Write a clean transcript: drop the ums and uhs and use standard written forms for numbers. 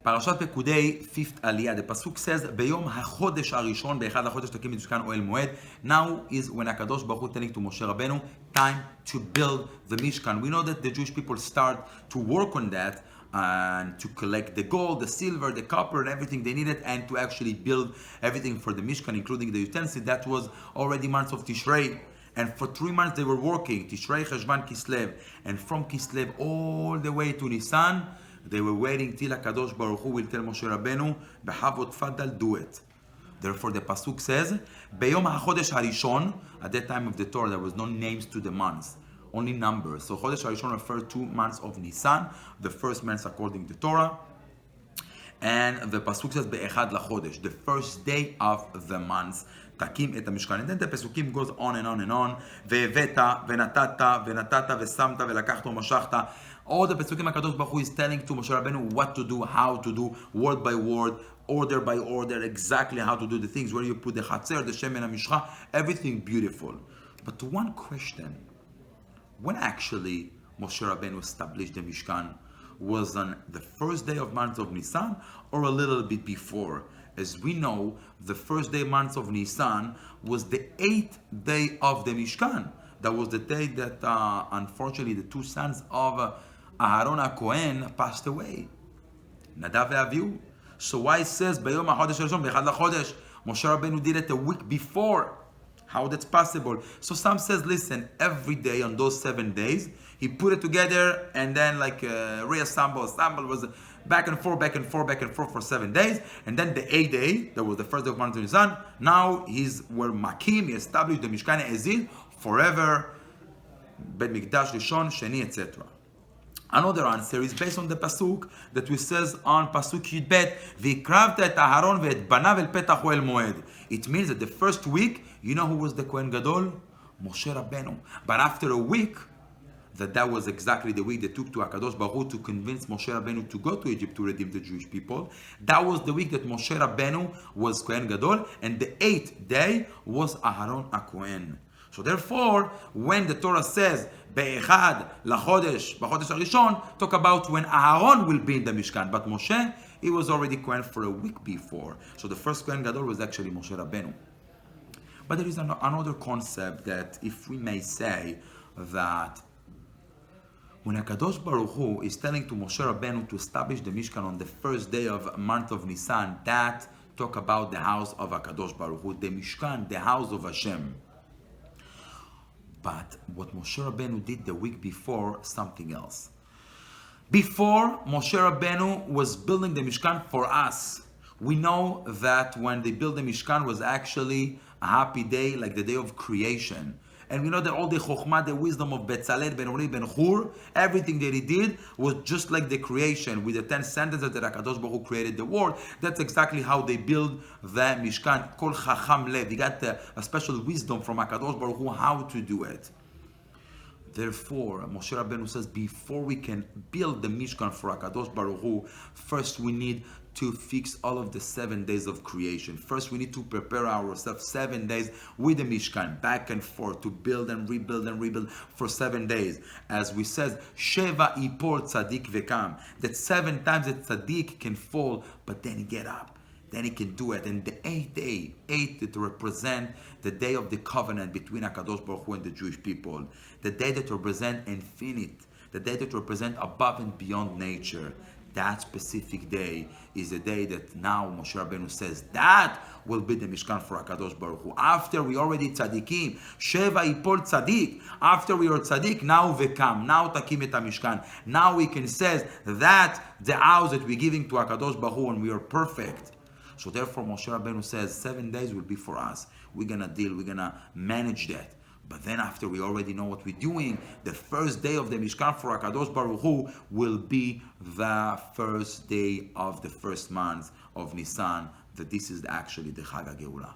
פרשת פקודי, 5th עלייה, the pasuk says, ביום החודש הראשון, באחד לחודש תקים את משכן אוהל מועד. Now is when הקדוש ברוך הוא telling to משה רבנו, time to build the Mishkan. We know that the Jewish people start to work on that and to collect the gold, the silver, the copper, and everything they needed, and to actually build everything for the Mishkan, including the utensils. That was already months of Tishrei. And for 3 months they were working, Tishrei, Cheshvan, Kislev. And from Kislev all the way to Nisan, they were waiting till HaKadosh Baruch Hu will tell Moshe Rabbeinu, B'chavod Fadal, do it. Therefore the pasuk says, Beyom HaChodesh HaRishon, at that time of the Torah there was no names to the months, only numbers. So Chodesh HaRishon referred to months of Nisan, the first months according to Torah. And the pasuk says, Be'echad LaChodesh, the first day of the months. Takim et HaMishkan. And then the Pesukim goes on and on and on. Ve'eveta, ve'natata, ve'samta, ve'lakachta, u'mashachta. All the Pesukim HaKadosh Baruch Hu is telling to Moshe Rabbeinu what to do, how to do, word by word, order by order, exactly how to do the things, where you put the Chatzer, the Shem, and HaMishcha, everything beautiful. But one question, when actually Moshe Rabbeinu established the Mishkan, was on the first day of month of Nisan or a little bit before? As we know, the first day month of Nisan was the 8th day of the Mishkan. That was the day that, unfortunately, the 2 sons of Aharon HaKohen passed away, Nadav and Avihu. So why it says, B'yom HaChodesh HaRishon, B'echad LaChodesh, Moshe Rabbeinu did it a week before? How that's possible? So some says, listen, every day on those 7 days, he put it together and then reassemble, was back and forth for 7 days. And then the 8th day, that was the first day of month of Nisan, now he's where Makim, he established the Mishkan as is forever, Bet Mikdash, Rishon, Sheni, etc. Another answer is based on the pasuk that we says on pasuk Yudbet, V'ikravta et Aharon ve'et banav el petach oel moed. It means that the first week, you know who was the Kohen Gadol? Moshe Rabbeinu. But after a week, that was exactly the week they took to HaKadosh Baruch Hu to convince Moshe Rabbeinu to go to Egypt to redeem the Jewish people. That was the week that Moshe Rabbeinu was Kohen Gadol, and the 8th day was Aharon HaKohen. So therefore, when the Torah says, Be'echad LaChodesh, B'chodesh HaRishon, talk about when Aharon will be in the Mishkan. But Moshe, he was already Kohen for a week before. So the first Kohen Gadol was actually Moshe Rabbeinu. But there is another concept that, if we may say, that when HaKadosh Baruch Hu is telling to Moshe Rabbeinu to establish the Mishkan on the first day of month of Nisan, that talk about the house of HaKadosh Baruch Hu, the Mishkan, the house of Hashem. But what Moshe Rabbeinu did the week before, something else. Before, Moshe Rabbeinu was building the Mishkan for us. We know that when they built the Mishkan was actually a happy day, like the day of creation. And we know that all the chokhmah, the wisdom of Betzalel, Ben Uri, Ben Hur, everything that he did was just like the creation, with the 10 sentences that HaKadosh Baruch Hu created the world. That's exactly how they build the Mishkan. Kol Chacham Lev. They got a special wisdom from HaKadosh Baruch Hu how to do it. Therefore, Moshe Rabbeinu says, before we can build the Mishkan for HaKadosh Baruch Hu, first we need to fix all of the 7 days of creation. First, we need to prepare ourselves 7 days with the Mishkan, back and forth, to build and rebuild for 7 days. As we said, Sheva ipol tzadik vekam, that 7 times that tzadik can fall, but then he get up. Then he can do it. And the 8th day, 8th to represent the day of the covenant between HaKadosh Baruch Hu and the Jewish people. The day that represent infinite. The day that represent above and beyond nature. That specific day is the day that now Moshe Rabbeinu says that will be the Mishkan for HaKadosh Baruch Hu. After we already tzadikim, Sheva ipol tzadik. After we are tzadik, now vekam, now takim et HaMishkan. Now we can say that the house that we're giving to HaKadosh Baruch Hu and we are perfect. So therefore Moshe Rabbeinu says 7 days will be for us. We're going to deal, we're going to manage that. But then after we already know what we're doing, the first day of the Mishkan for HaKadosh Baruch Hu will be the first day of the first month of Nisan, that this is actually the Chag HaGeulah.